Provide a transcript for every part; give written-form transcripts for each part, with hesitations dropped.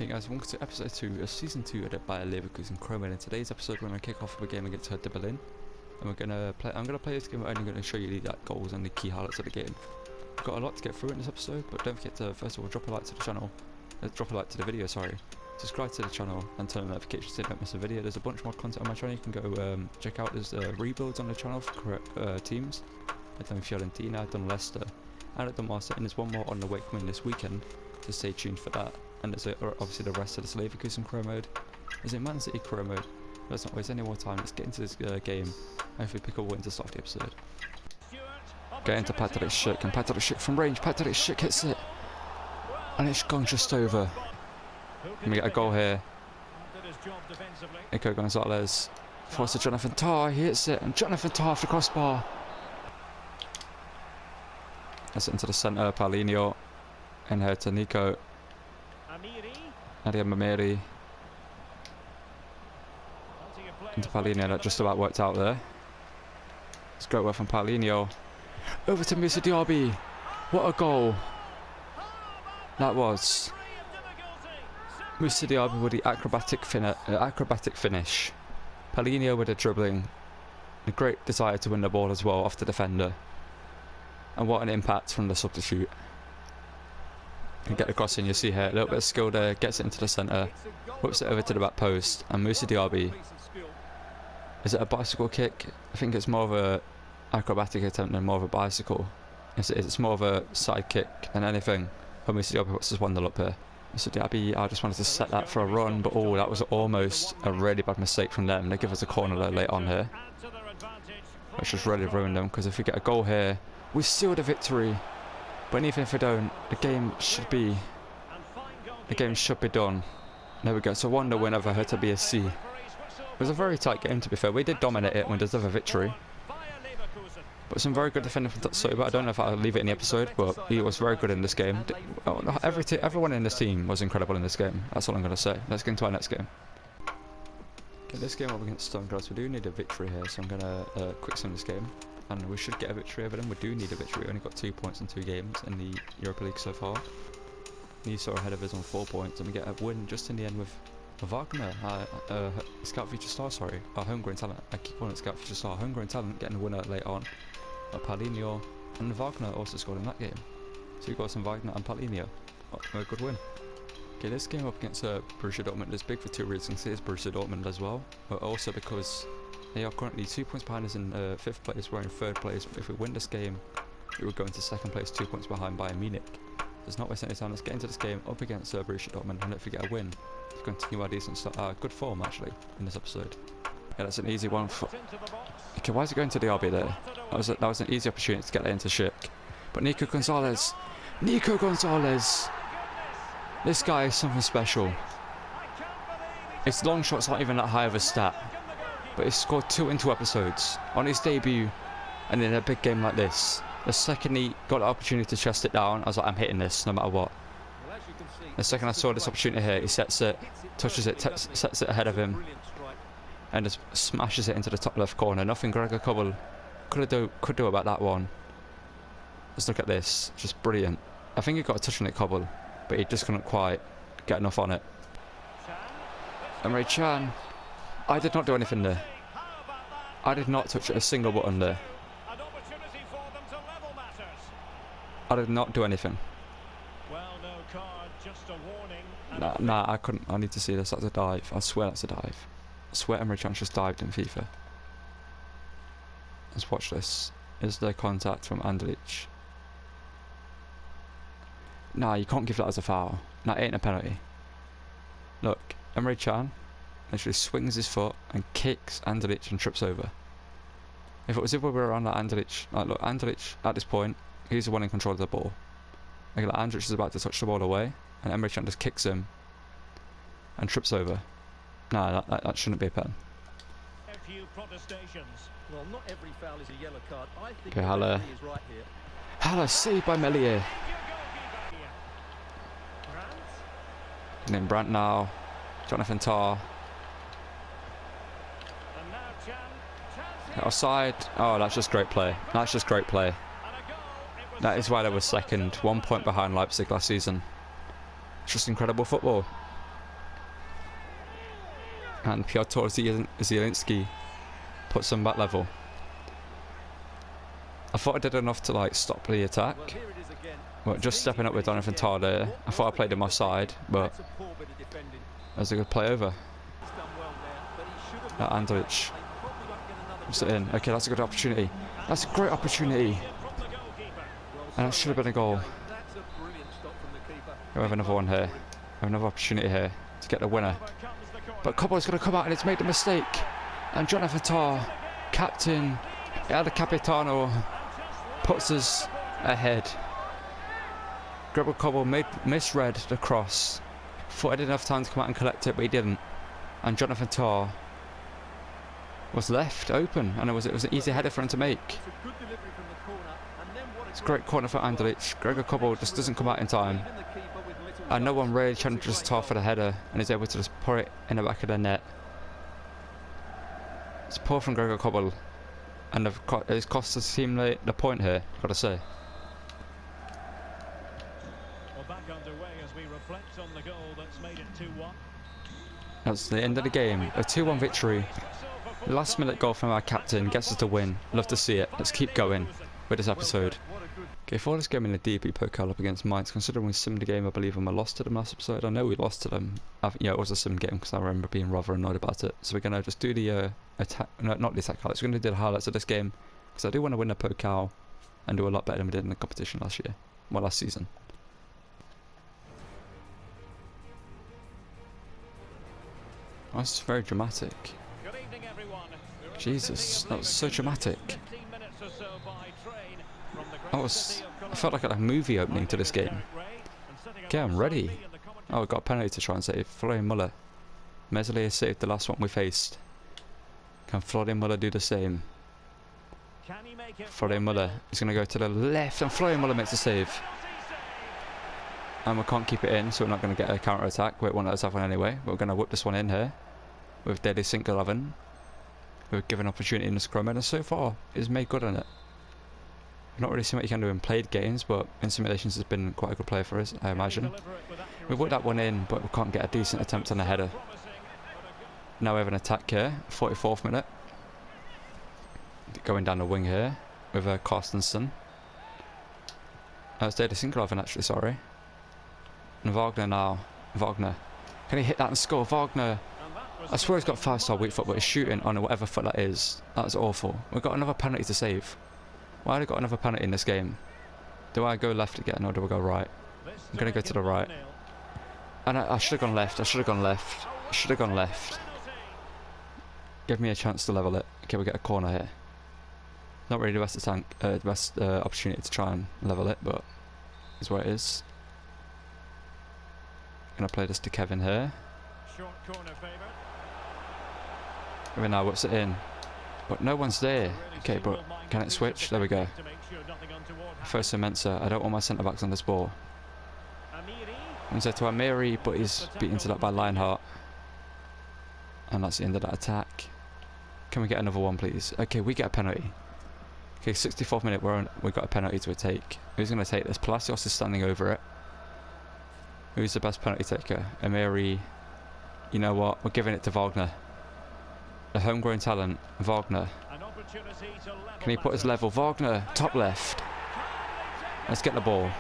Hey guys, welcome to episode 2 of season 2 of the Bayern Leverkusen Chrome. In today's episode, we're going to kick off with a game against Hertha Berlin, and I'm going to play this game. We're only going to show you the goals and the key highlights of the game. We've got a lot to get through in this episode, but don't forget to first of all drop a like to the channel, drop a like to the video. Subscribe to the channel and turn on notifications so you don't miss a video. There's a bunch more content on my channel. You can go check out. There's rebuilds on the channel for teams. I've done Fiorentina, I've done Leicester, and I've done Marseille, and there's one more on the way coming this weekend, so stay tuned for that. And there's obviously the rest of this Leverkusen Pro mode. There's a Man City Pro mode. Let's not waste any more time. Let's get into this game. Hopefully pick a win to start the episode. Get into Patrick Schick, and Patrick Schick from range. Patrick Schick hits it, and it's gone just over. And we get a goal here. Nico Gonzalez forces to Jonathan Tah. He hits it, and Jonathan Tah off the crossbar. That's it into the centre. Paulinho, and here to Nico. Nadia Mameri into Paulinho. That just about worked out there. It's great work from Paulinho. Over to Moussa Diaby. What a goal that was. Moussa Diaby with the acrobatic finish. Paulinho with the dribbling. A great desire to win the ball as well off the defender. And what an impact from the substitute. And get the cross in, you see here, a little bit of skill there, gets it into the centre, whips it over to the back post, and Moussa Diaby. Is it a bicycle kick? I think it's more of a acrobatic attempt than more of a bicycle. Yes it is, it's more of a side kick than anything. Oh, Moussa Diaby puts his wonder up here. Moussa Diaby, I just wanted to set that for a run, but oh, that was almost a really bad mistake from them. They give us a corner though late on here, which just really ruined them, because if we get a goal here, we seal the victory. But even if we don't, the game should be done. There we go. So 1-0 win over Hertha BSC. It was a very tight game, to be fair. We did dominate it and we deserve a victory. But some very good defending from Soba. I don't know if I'll leave it in the episode, but he was very good in this game. Everyone in this team was incredible in this game. That's all I'm going to say. Let's get into our next game. Okay, this game up against Stone Glass, we do need a victory here, so I'm going to quick sim this game. And we should get a victory over them. We do need a victory. We only got 2 points in 2 games in the Europa League so far. He's sort of ahead of us on 4 points, and we get a win just in the end with Wagner, Scout Future Star, sorry, our homegrown talent. I keep calling it Scout Future Star. Homegrown talent getting a winner late on. Paulinho and Wagner also scored in that game. So we got some Wagner and Paulinho. A good win. Okay, this game up against Borussia Dortmund is big for 2 reasons. It is Borussia Dortmund as well, but also because they are currently 2 points behind us in 5th place. We're in 3rd place. If we win this game, we would go into 2nd place, 2 points behind Bayern Munich. There's not wasting any time. Let's get into this game up against Borussia Dortmund, and if we get a win, to continue our decent start, good form actually in this episode. Yeah, that's an easy one. Okay, why is it going to the RB there? That was an easy opportunity to get that into Schick. But Nico Gonzalez, this guy is something special. His long shot's not even that high of a stat, but he scored 2 in 2 episodes on his debut, and in a big game like this. The second he got the opportunity to chest it down, I was like, I'm hitting this no matter what. The second I saw this opportunity here, he sets it, touches it, sets it ahead of him, and just smashes it into the top left corner. Nothing Gregor Kobel could do about that one. Let's look at this, just brilliant. I think he got a touch on it, Kobel, but he just couldn't quite get enough on it. Emre Can, I did not do anything there. I did not touch a single button there. I did not do anything. Nah, I couldn't. I need to see this. That's a dive. I swear that's a dive. I swear Emre Can just dived in FIFA. Let's watch this. Is there contact from Andrich? Nah, you can't give that as a foul. Nah, it ain't a penalty. Look, Emre Can literally swings his foot and kicks Andrich and trips over. If it was the other way around, like Andrich, like look, Andrich at this point, he's the one in control of the ball. Like Andrich is about to touch the ball away, and Emre Can just kicks him and trips over. Nah, that shouldn't be a pen. Well, not every foul is a yellow card. I think okay, Haller saved by Melier. And then Brandt now. Jonathan Tah. Offside. Oh, that's just great play. That's just great play. That is why they were second. 1 point behind Leipzig last season. It's just incredible football. And Piotr Zielinski puts them back level. I thought I did enough to like stop the attack. But just stepping up with Jonathan Tah there, I thought I played him offside, but that's a good play over. Andrich. Puts it in. Okay, that's a good opportunity. That's a great opportunity. And that should have been a goal. We have another one here. We have another opportunity here to get the winner. But Cobble's going to come out and it's made a mistake. And Jonathan Tah, captain, El Capitano, puts us ahead. Gregor Kobel misread the cross. Thought I didn't have time to come out and collect it, but he didn't. And Jonathan Tah was left open, and it was an easy header for him to make. It's a great corner for Andrich. Gregor Kobel just doesn't come out in time. And no one really challenges Tah for the header, and is able to just put it in the back of the net. It's poor from Gregor Kobel, and it's cost the team the point here, I've got to say. Back underway as we reflect on the goal that's made it 2-1. That's the end of the game. A 2-1 victory. Last minute goal from our captain gets us to win. Love to see it. Let's keep going with this episode. Okay, for this game in the DB Pokal up against Mainz, considering we simmed the game, I believe, and we lost to them last episode. I know we lost to them. Yeah, it was a sim game because I remember being rather annoyed about it. So we're going to just do the attack, no, not the attack highlights. We're going to do the highlights of this game because I do want to win the Pokal and do a lot better than we did in the competition last year. Well, last season. That's very dramatic. Good evening, everyone. Jesus, that was so dramatic. I felt like a movie opening to this game. Okay, I'm ready. Oh, we've got a penalty to try and save. Florian Muller. Meslier has saved the last one we faced. Can Florian Muller do the same? Florian Muller is going to go to the left, and Florian Muller makes a save. And we can't keep it in, so we're not going to get a counter attack. We won't let us have one anyway. But we're going to whip this one in here with Daily Sink 11. We've given opportunity in the scrum, and so far he's made good on it. I've not really seen what he can do in played games, but in simulations has been quite a good player for us, I imagine. We've whipped that one in, but we can't get a decent attempt on the header. Now we have an attack here, 44th minute. Going down the wing here with Carstensen. It's Daily Sink 11 actually, sorry. And Wagner now. Wagner. Can he hit that and score? Wagner. I swear he's got 5-star weak foot, but he's shooting on whatever foot that is. That's awful. We've got another penalty to save. Why have I got another penalty in this game? Do I go left again or do I go right? I'm going to go to the right. And I should have gone left. I should have gone left. I should have gone left. Give me a chance to level it. Okay, we get a corner here. Not really the best opportunity to try and level it, but is what it is. Gonna play this to Kevin here. Short corner favour. Kevin now whips it in, but no one's there. Okay, but can it switch? There we go. First Mensa. I don't want my centre backs on this ball. Mensa to Amiri, but he's beaten to that by Lionheart, and that's the end of that attack. Can we get another one, please? Okay, we get a penalty. Okay, 64th minute. We've got a penalty to take. Who's going to take this? Palacios is standing over it. Who's the best penalty taker? Amiri. You know what? We're giving it to Wagner. The homegrown talent, Wagner. Can he put his level? Wagner, top left. Let's get the ball.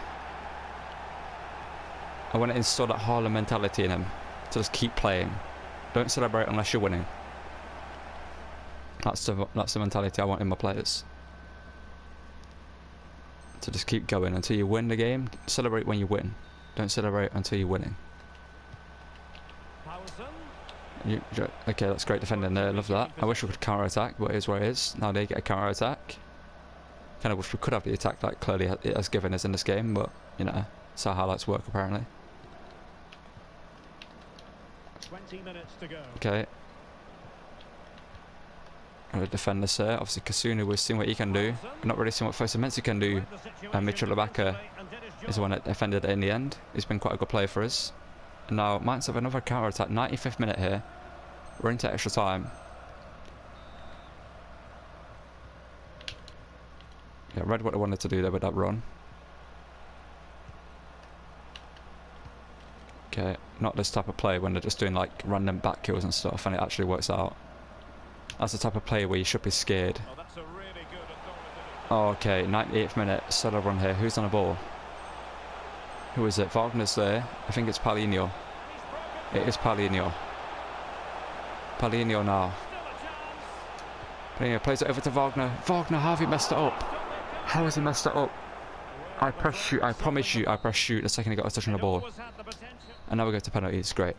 I want to install that Harlem mentality in him. To just keep playing. Don't celebrate unless you're winning. That's the mentality I want in my players. To just keep going until you win the game. Celebrate when you win. Don't celebrate until you're winning. Okay, that's great defending there. Love that. I wish we could counter attack, but it is what it is. Now they get a counter attack. Kind of wish we could have the attack that clearly it has given us in this game, but you know, that's how highlights work apparently. 20 minutes to go. Okay. I'm going to defend this here. Obviously, Kasunu, we've seen what he can do. We've not really seen what Fosu can do. Mitchell Labaka is the one that defended it in the end. He's been quite a good player for us. And now, Mainz have another counter attack. 95th minute here. We're into extra time. Yeah, read what I wanted to do there with that run. Okay, not this type of play when they're just doing like random back kills and stuff and it actually works out. That's the type of play where you should be scared. Oh, that's a really good authoritative. Oh, okay, 98th minute, solo run here. Who's on the ball? Who is it? Wagner's there. I think it's Paulinho. It is Paulinho. Paulinho now. Paulinho plays it over to Wagner. Wagner, how have you messed it up? How has he messed it up? I press shoot, I promise you, I press shoot the second he got a touch on the ball. And now we go to penalties, great.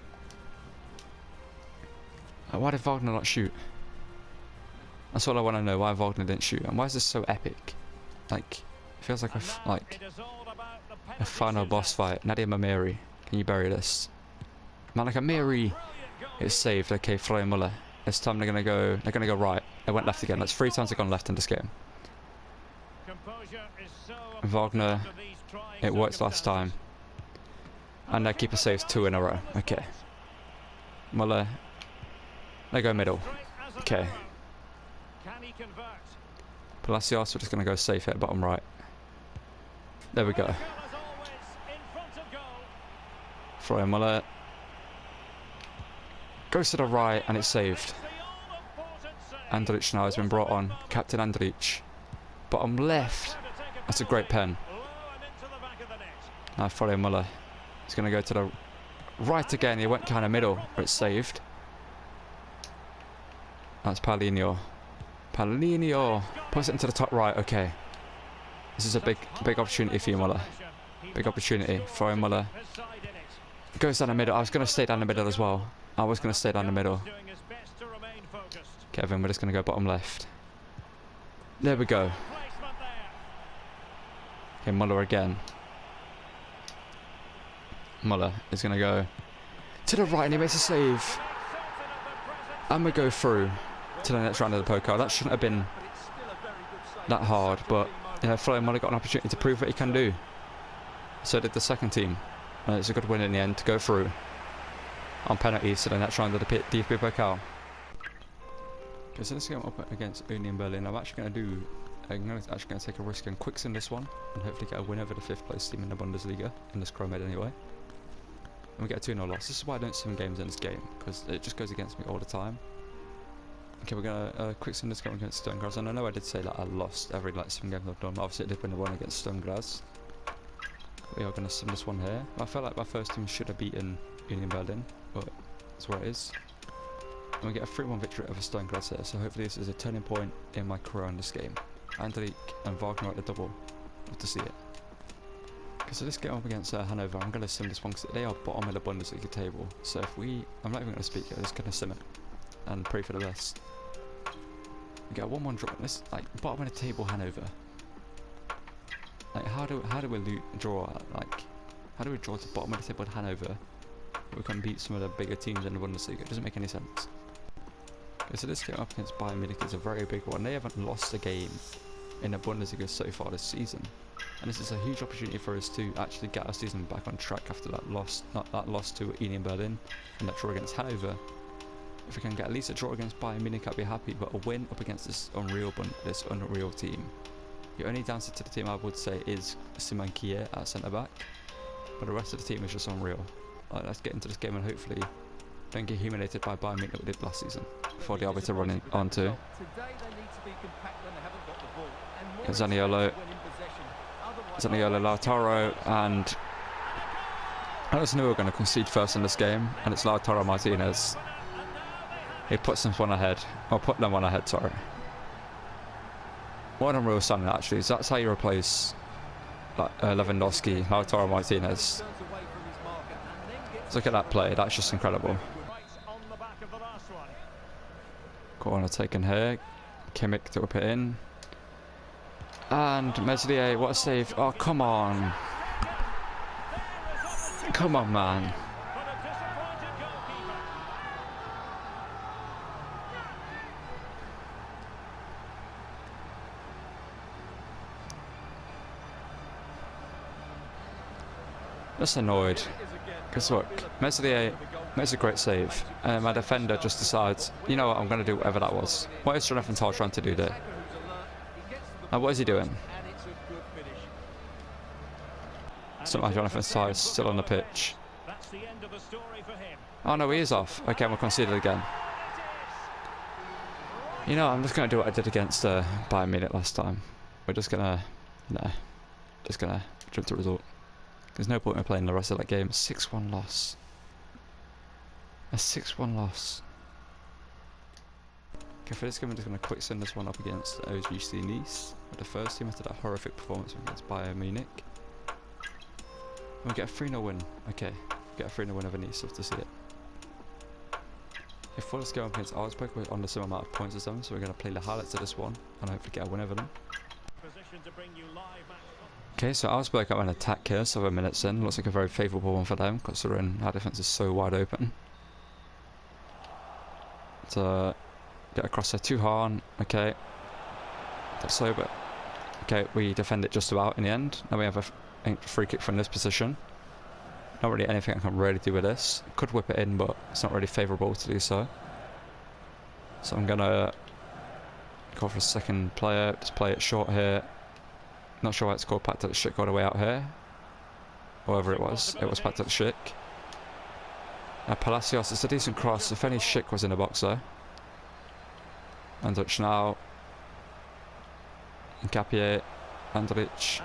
Why did Wagner not shoot? That's all I want to know, why Wagner didn't shoot. And why is this so epic? Like, it feels like a final boss fight. Nadia Mamiri, can you bury this? Malika Miri! It's saved, okay, Florian Muller. This time they're gonna go right. They went left again. That's 3 times they've gone left in this game. Wagner, it worked last time. And their keeper saves 2 in a row. Okay. Muller. They go middle. Okay. Palacios, we're just going to go safe here, bottom right. There we go. Florian Muller. Goes to the right and it's saved. Andrich now has been brought on. Captain Andrich. Bottom left. That's a great pen. Now Florian Muller. He's going to go to the right again. He went kind of middle, but it's saved. That's Paulinho. Paulinho puts it into the top right. Okay. This is a big opportunity for you, Muller. Big opportunity. Florian Muller goes down the middle. I was going to stay down the middle as well. I was going to stay down the middle. Kevin, we're just going to go bottom left. There we go. Okay, Muller again. Muller is going to go to the right and he makes a save. And we go through to the next round of the pokal. That shouldn't have been that hard, but yeah, Florian Muller got an opportunity to prove what he can do. So did the second team. And it's a good win in the end to go through on penalties to the next round of the DFB pokal. Okay, so this game up against Union Berlin. I'm actually going to take a risk and quicksim this one and hopefully get a win over the 5th place team in the Bundesliga, in this Chromate anyway. And we get a 2-0 loss. This is why I don't sim games in this game, because it just goes against me all the time. Okay, we're going to quick sim this game against Stone Graz, and I know I did say that I lost every sim game I've done. Obviously I did win the one against Stone Graz. We are going to sim this one here. I felt like my first team should have beaten Union Berlin, but that's where it is. And we get a 3-1 victory over Stone Graz here, so hopefully this is a turning point in my career in this game. Andrich and Wagner at the double. Good to see it. Okay, so this game up against Hanover, I'm going to sim this one because they are bottom of the Bundesliga table. So if we, I'm not even going to speak it, I'm just going to sim it and pray for the best. We get a 1-1 draw. This like bottom of the table Hanover. Like how do we draw? Like how do we draw to the bottom of the table at Hanover? We can beat some of the bigger teams in the Bundesliga. It doesn't make any sense. Okay, so this game up against Bayern Munich is a very big one. They haven't lost a game in the Bundesliga so far this season, and this is a huge opportunity for us to actually get our season back on track after that loss, that loss to Union Berlin and that draw against Hanover. If we can get at least a draw against Bayern Munich, I'd be happy. But a win up against this unreal team. The only downside to the team I would say is Simon Kier at centre back, but the rest of the team is just unreal. Let's get into this game and hopefully don't get humiliated by Bayern Munich like we did last season before the arbiter running on to. Zaniolo, Lautaro, and I just knew we were going to concede first in this game, and it's Lautaro Martinez. He puts them one ahead, or put them one ahead, sorry. What an unreal signing actually, so that's how you replace Lewandowski, Lautaro Martinez. Look at that play, that's just incredible. Corner taken here, Kimmich to whip it in. And Meslier, what a save, oh come on. Come on man. Just annoyed, because look, Meslier makes a great save, and my defender just decides, you know what, I'm going to do whatever that was. What is Jonathan Tah trying to do there? And what is he doing? It's not like Jonathan Tah is still on the pitch. that's the end of the story for him. Oh no, he is off. Okay, we'll concede it again. You know, I'm just going to do what I did against Bayern Munich last time. We're just going to, just going to jump the result. There's no point in playing the rest of that game. 6-1 loss. A 6-1 loss. Okay, for this game, I'm just going to quick send this one up against OGC Nice. With the first team after that horrific performance against Bayern Munich. We'll get a 3-0 win. Okay, get a 3-0 win over Nice. Love to see it. If Fulham's going up against Augsburg, we're on the same amount of points as them, so we're going to play the highlights of this one and hopefully get a win over them. Okay, so Augsburg have an attack here, 7 minutes in. Looks like a very favourable one for them, considering our defence is so wide open. To get across there to Hahn. Okay, that's slow, but okay, we defend it just about in the end. Now we have a free kick from this position. Not really anything I can really do with this. Could whip it in, but it's not really favourable to do so. So I'm gonna go for a second player. Just play it short here. Not sure why it's called packed at the Schick all the way out here. Whoever it was packed at the Schick. Palacios, it's a decent cross. If any Schick was in the box though. Andrich now. Incapié. Andrich.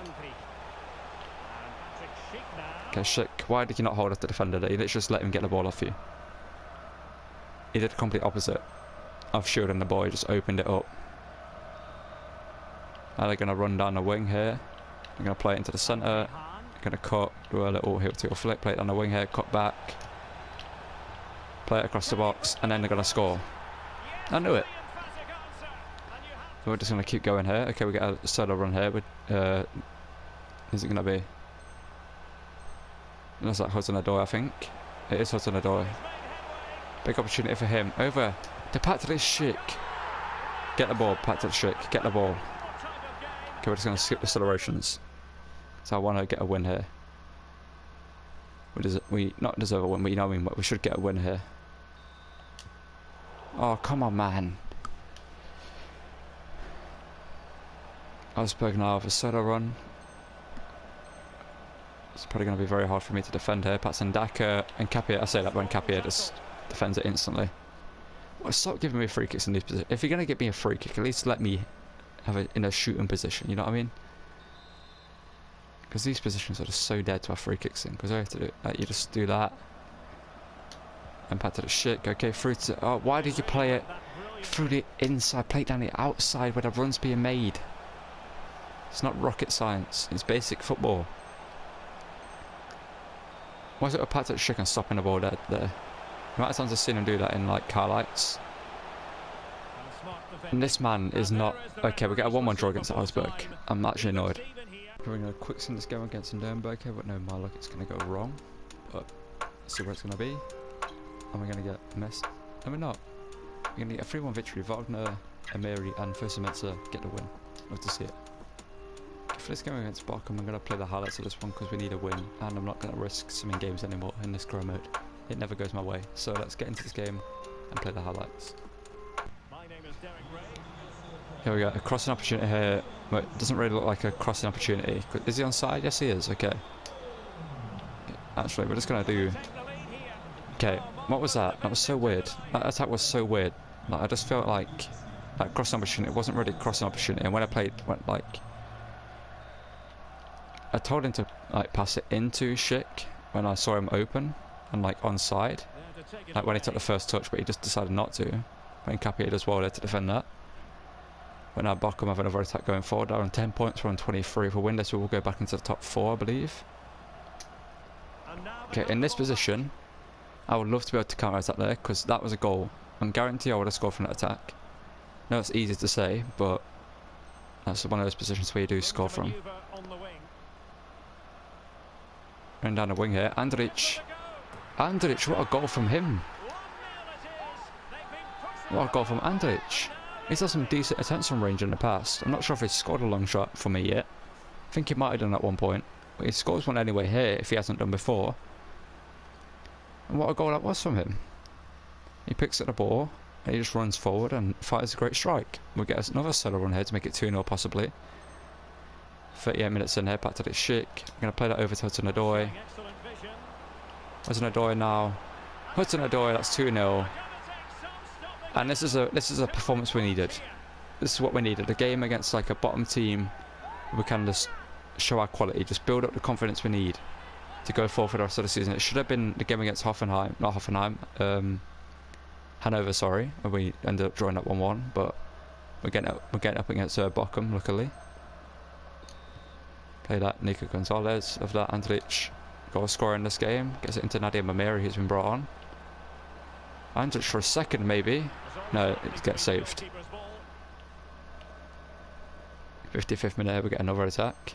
Okay, Schick, why did you not hold up the defender there? You literally just let him get the ball off you. He did the complete opposite of shielding the ball, he just opened it up. Now they're going to run down the wing here. They're going to play it into the centre. They're going to cut, do a little heel to flick, play it down the wing here, cut back. Play it across the box, and then they're going to score. I knew it. So we're just going to keep going here. Okay, we get a solo run here. But, is it going to be? That's like Hudson-Odoi, I think. It is Hudson-Odoi. Big opportunity for him. Over to Patrick Schick. Get the ball, Patrick Schick. Get the ball. Okay, we're just going to skip the celebrations. So I want to get a win here. We not deserve a win, but you know what I mean. But we should get a win here. Oh, come on, man. Augsburg now with a solo run. It's probably going to be very hard for me to defend here. Patson Daka and Capia. I say that when Capia just defends it instantly. Well, stop giving me free kicks in these positions. If you're going to give me a free kick, at least let me have it in a shooting position. You know what I mean? Because these positions are just so dead to have free kicks in. Because all you have to do, like, you just do that. And pat to the Schick. Okay, through to. Oh, why did you play it through the inside? Play it down the outside where the run's being made. It's not rocket science. It's basic football. Why is it a Patrick Schick and stopping the ball dead there? The amount of times I've seen him do that in like highlights. And this man is not. Okay, we get a 1-1 draw against Augsburg. I'm actually annoyed. We're going to quick send this game against Nuremberg here, but no, my luck, it's going to go wrong. But let's see where it's going to be. And we're going to get messed. No, we're not. We're going to get a 3-1 victory. Wagner, Emery, and Fosu-Mensah get the win. Love to see it. For this game against Bochum, I'm going to play the highlights of this one because we need a win, and I'm not going to risk swimming games anymore in this career mode. It never goes my way. So let's get into this game and play the highlights. Here we go, a crossing opportunity here. But it doesn't really look like a crossing opportunity. Is he onside? Yes, he is. Okay. Actually, we're just going to do. Okay, what was that? That was so weird. That attack was so weird. Like, I just felt like that crossing opportunity wasn't really a crossing opportunity, and when I played, I told him to like pass it into Schick when I saw him open and like onside, like when he took the first touch, but he just decided not to. When Capia does well there to defend that. But now Bochum have another attack going forward. They're on 10 points, we're on 23. If we win this, we will go back into the top 4, I believe. Okay, in this position, I would love to be able to counter attack there because that was a goal. I guarantee I would have scored from that attack. No, it's easy to say, but that's one of those positions where you do score from. Running down the wing here, Andrich. Andrich, what a goal from him. What a goal from Andrich. He's had some decent attempts from range in the past. I'm not sure if he's scored a long shot for me yet. I think he might have done at one point. But he scores one anyway here if he hasn't done before. And what a goal that was from him. He picks at the ball and he just runs forward and fires a great strike. We'll get another solo run here to make it 2-0 possibly. 38 minutes in here, back to the Schick. I'm going to play that over to Hudson-Odoi. Hudson-Odoi now. Hudson-Odoi, that's 2-0. And this is a performance we needed. This is what we needed. A game against like a bottom team. We can just show our quality, just build up the confidence we need to go forward for the rest of the season. It should have been the game against Hanover, sorry. And we ended up drawing up 1-1, but we're getting up against Bochum, luckily. Play that Nico Gonzalez of that Andrich. Goal scorer in this game. Gets it into Nadia Mamiri, who's been brought on. Andrich for a second, maybe. No, it gets saved. 55th minute, we get another attack.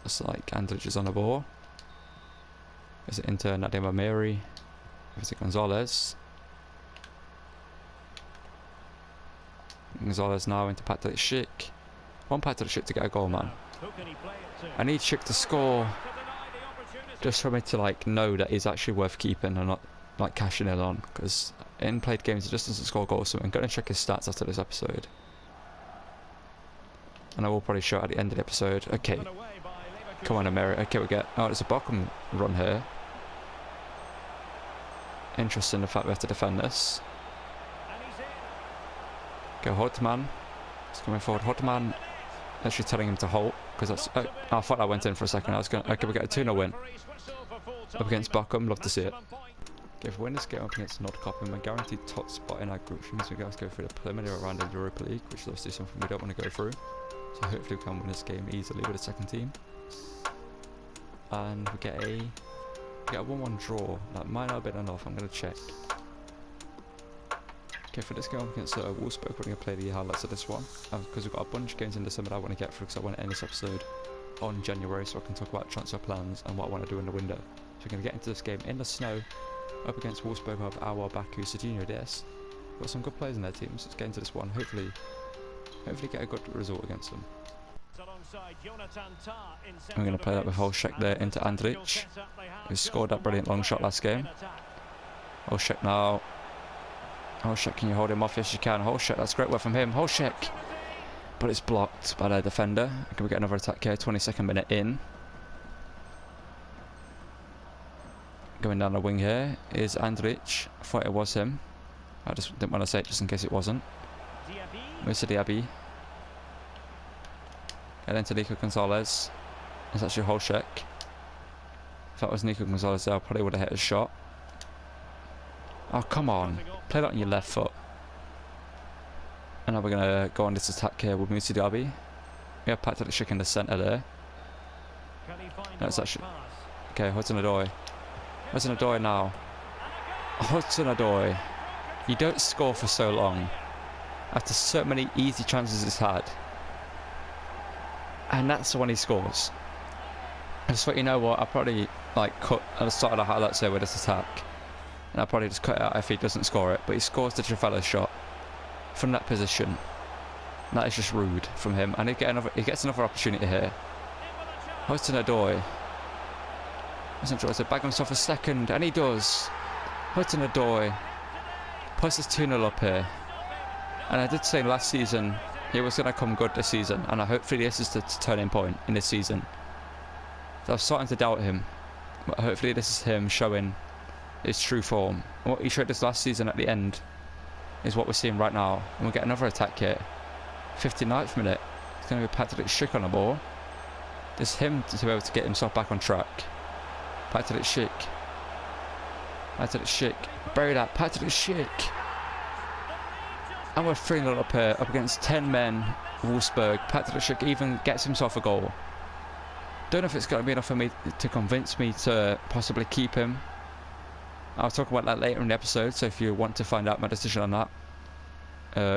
It's like Andrich is on the ball. Gets it into Nadia Mamiri. Gives it Gonzalez. Gonzalez now into Patrick Schick. Want Patrick Schick to get a goal, man. I need Schick to score. Just for me to like know that he's actually worth keeping and not like cashing in on, because in played games he just doesn't score goals. So I'm going to check his stats after this episode, and I will probably show it at the end of the episode. Okay, come on, America. Okay, we get. Oh, there's a Bochum run here. Interesting the fact we have to defend this. Go Hodman. He's coming forward. Hodman. Actually telling him to halt, because that's. Oh, I thought that went in for a second. I was going. Okay, we get a 2-0 win up against Bochum. Love to see it. Okay, if we win this game up against Nordkoppen, we're guaranteed top spot in our group. Which means we guys go through the preliminary round of the Europa League, which is obviously something we don't want to go through. So hopefully we can win this game easily with the second team. And we get a 1-1 draw. That might not have been enough. I'm going to check. Okay, for this game against Wolfsburg, we're going to play the highlights of this one, because we've got a bunch of games in December that I want to get through, because I want to end this episode on January so I can talk about transfer plans and what I want to do in the window. So we're going to get into this game in the snow up against Wolfsburg of Awa Baku Sardinio DS. Got some good players in their team, so let's get into this one. Hopefully get a good result against them. I'm going to play that with Schick there into Andrich, who scored that brilliant long shot last game. Schick now. Schick, can you hold him off? Yes, you can. Schick, that's great work from him. Schick, but it's blocked by their defender. Can we get another attack here? 22nd minute in. Going down the wing here is Andrich. I thought it was him. I just didn't want to say it just in case it wasn't. Moussa Diaby. And then to Nico Gonzalez. It's actually Schick. If that was Nico Gonzalez there, I probably would have hit a shot. Oh, come on. Play that on your left foot. And now we're going to go on this attack here with Moussa Diaby. We have Patrick Schick in the centre there. That's actually... Okay, Hudson-Odoi. Hudson-Odoi now. Hudson-Odoi. You don't score for so long after so many easy chances he's had. And that's the one he scores. I just thought, you know what, I probably like cut at the start of the highlights there with this attack. And I'll probably just cut it out if he doesn't score it. But he scores the Trafalgar shot from that position. And that is just rude from him. And he gets another opportunity here. Hudson-Odoi. Hudson-Odoi to bag himself a second. And he does. Hudson-Odoi puts his 2-0 up here. And I did say last season he was going to come good this season. And hopefully this is the turning point in this season. So I was starting to doubt him. But hopefully this is him showing his true form. And what he showed us last season at the end is what we're seeing right now. And we'll get another attack here. 59th minute. It's going to be Patrick Schick on the ball. It's him to be able to get himself back on track. Patrick Schick. Patrick Schick. Bury that. Patrick Schick. And we're 3-0 up here, up against 10 men. Wolfsburg. Patrick Schick even gets himself a goal. Don't know if it's going to be enough for me to convince me to possibly keep him. I'll talk about that later in the episode, so if you want to find out my decision on that,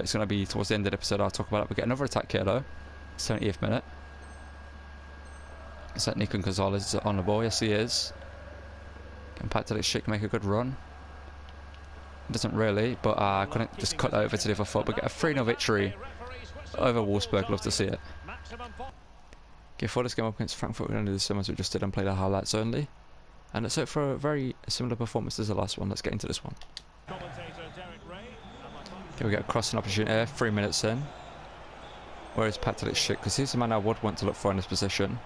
it's going to be towards the end of the episode. I'll talk about it. We get another attack here though. 70th minute. Is that Nico Gonzalez on the ball? Yes, he is. Can Patrick Schick make a good run? Doesn't really, but I couldn't just cut that over to the other foot. But get a 3-0 victory over Wolfsburg. Love to see it. Okay, for this game up against Frankfurt, we're going to do the same as we just did and play the highlights only. And let's hope for a very similar performance as the last one. Let's get into this one. Okay, we get a crossing opportunity here, 3 minutes in. Where is Patrick Schick? Because he's the man I would want to look for in this position.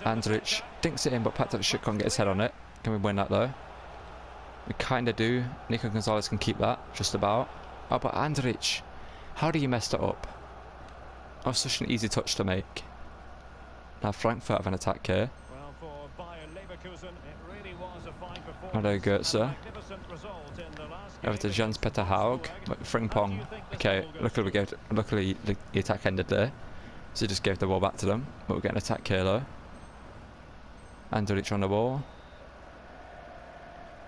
Andrich dinks it in, but Patrick Schick can't get his head on it. Can we win that though? We kind of do. Nico Gonzalez can keep that, just about. Oh, but Andrich, how do you mess that up? That was such an easy touch to make. Now Frankfurt have an attack here. Well, for Bayern Leverkusen, it really was a fine performance. Hello, Goetze. Magnificent result in the last Over to game. Jens Peter Haug. Frimpong. Okay, luckily the attack ended there. So he just gave the ball back to them. But we're getting an attack here though. Andrich on the ball.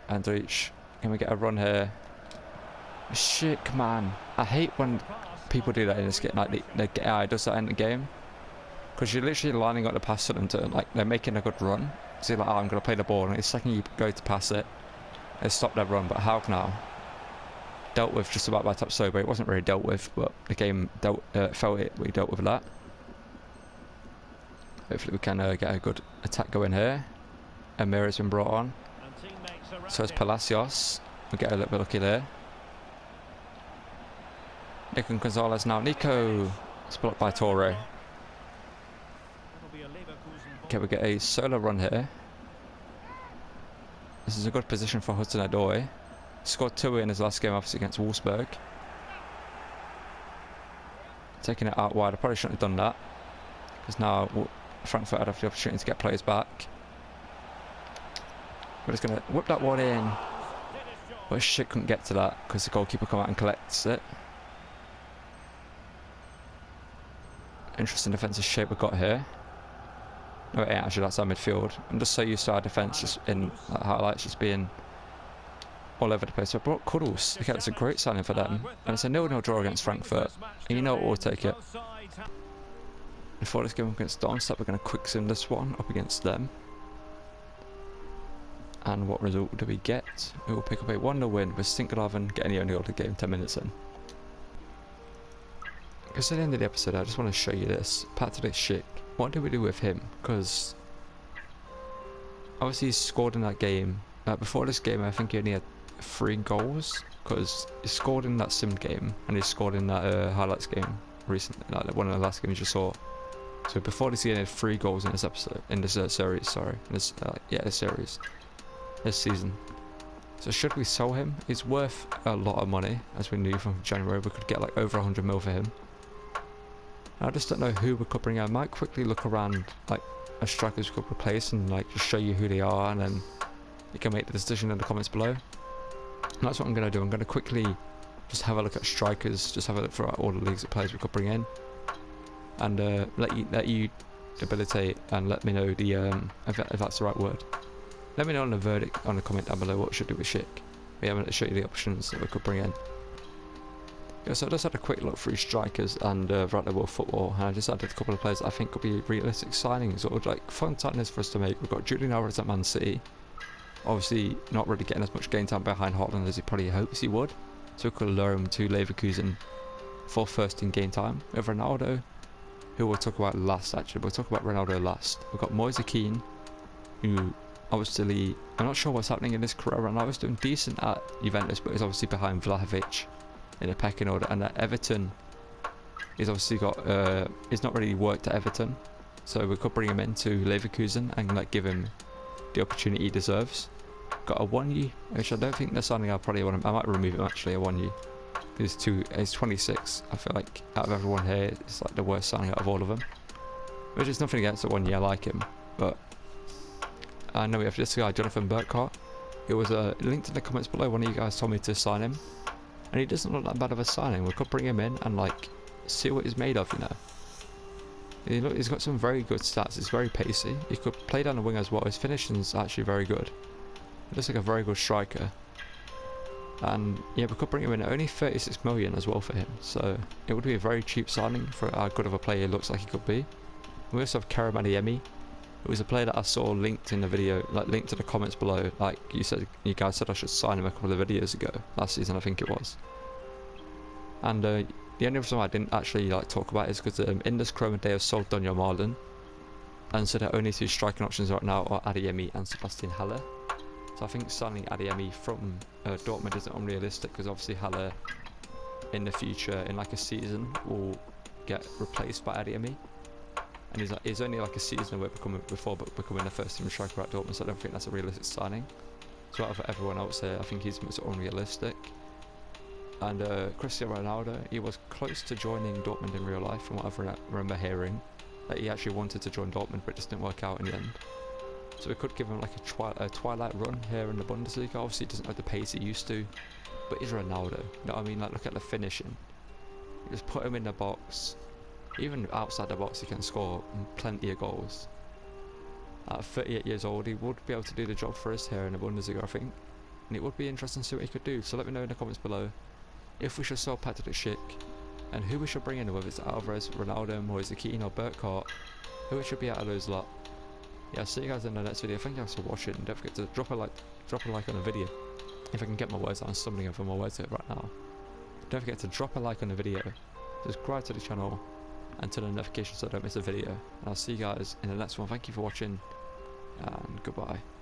Andrich. Can we get a run here? Schick, man. I hate when people do that in this game. Like the AI does that in the game. Because you're literally lining up the pass for them to, like, they're making a good run. So you're like, oh, I'm going to play the ball. And the second you go to pass it, they stop their run. But Haug now dealt with just about by top so, but it wasn't really dealt with. But the game felt it. We dealt with that. Hopefully we can get a good attack going here. Amir has been brought on. So it's Palacios. We get a little bit lucky there. Nico Gonzalez now. Nico! It's blocked by Torre. Okay, we get a solo run here. This is a good position for Hudson-Odoi. Scored 2 in his last game, obviously, against Wolfsburg. Taking it out wide. I probably shouldn't have done that. Because now Frankfurt had the opportunity to get players back. We're just going to whip that one in. But Schick couldn't get to that because the goalkeeper come out and collects it. Interesting defensive shape we've got here. No, it ain't actually, that's our midfield. I'm just so used to our defence just in highlights just being all over the place. So I brought Kuddles. Okay, that's a great signing for them. And it's a 0-0 draw against Frankfurt. And you know what, we'll take it. Before this game against Darmstadt, we're going to quick sim this one up against them. And what result do we get? We will pick up a 1-0 win with Stinkerhaven getting the only goal of the game 10 minutes in. Because at the end of the episode, I just want to show you this. Patrick Schick. What do we do with him? Because obviously he scored in that game. Before this game, I think he only had 3 goals. Because he scored in that sim game and he scored in that highlights game recently, like one of the last games you saw. So before this, he had 3 goals in this episode, in this series. Sorry, in this this series, this season. So should we sell him? He's worth a lot of money, as we knew from January. We could get like over 100 mil for him. I just don't know who we could bring out. I might quickly look around like a strikers we could replace and like just show you who they are, and then you can make the decision in the comments below. And that's what I'm going to do. I'm going to quickly just have a look at strikers, just have a look for all the leagues of players we could bring in, and let you debilitate and let me know the if that's the right word. Let me know on the verdict on the comment down below what should do with Schick. Yeah, I'm going to show you the options that we could bring in. Yeah, so I just had a quick look through strikers and right level football, and I just added a couple of players that I think could be realistic signings or like fun signings for us to make. We've got Julian Alvarez at Man City. Obviously not really getting as much game time behind Haaland as he probably hopes he would. So we could lure him to Leverkusen for first in game time. We have Ronaldo, who we'll talk about last actually. We'll talk about Ronaldo last. We've got Moise Kean, who obviously, I'm not sure what's happening in his career. Ronaldo's doing decent at Juventus, but he's obviously behind Vlahovic in a pecking order. And at Everton, he's obviously got, he's not really worked at Everton. So we could bring him into Leverkusen and like give him the opportunity he deserves. Got a Wonyi, which I don't think they're signing. I might remove him actually. A Wonyi. He's 26. I feel like out of everyone here, it's like the worst signing out of all of them. Which is nothing against the Wonyi. I like him, but I know we have this guy, Jonathan Burkhart. It was linked in the comments below. One of you guys told me to sign him, and he doesn't look that bad of a signing. We could bring him in and like see what he's made of, you know. He's got some very good stats. He's very pacey. He could play down the wing as well. His finishing's actually very good. He looks like a very good striker. And yeah, we could bring him in at only 36 million as well for him. So it would be a very cheap signing for how good of a player he looks like he could be. We also have Karim Adeyemi, who was a player that I saw linked in the video, like linked to the comments below. Like you guys said I should sign him a couple of videos ago, last season I think it was. And the only reason I didn't actually like talk about it is because in this Chroma they have sold Daniel Marlin, and so the only 2 striking options right now are Adeyemi and Sebastian Haller. So I think signing Adeyemi from Dortmund isn't unrealistic, because obviously Haller in the future, in like a season, will get replaced by Adeyemi. and he's only like a season away before becoming the first team striker at Dortmund, so I don't think that's a realistic signing. So out of everyone else here, I think he's unrealistic. And Cristiano Ronaldo, he was close to joining Dortmund in real life, from what I remember hearing, that he actually wanted to join Dortmund, but it just didn't work out in the end. So we could give him like a twilight run here in the Bundesliga. Obviously he doesn't have the pace he used to, but he's Ronaldo, you know what I mean? Like, look at the finishing. You just put him in the box, even outside the box he can score plenty of goals. At 38 years old, he would be able to do the job for us here in the Bundesliga, I think. And it would be interesting to see what he could do, so let me know in the comments below if we should sell Patrick Schick, and who we should bring in, whether it's Alvarez, Ronaldo, or Keane or Burkhardt, who it should be out of those lot. Yeah, I'll see you guys in the next video. Thank you guys for watching. Don't forget to drop a like on the video. If I can get my words out, I'm stumbling over my words here right now. Don't forget to drop a like on the video, subscribe to the channel, and turn on notifications so I don't miss a video. And I'll see you guys in the next one. Thank you for watching, and goodbye.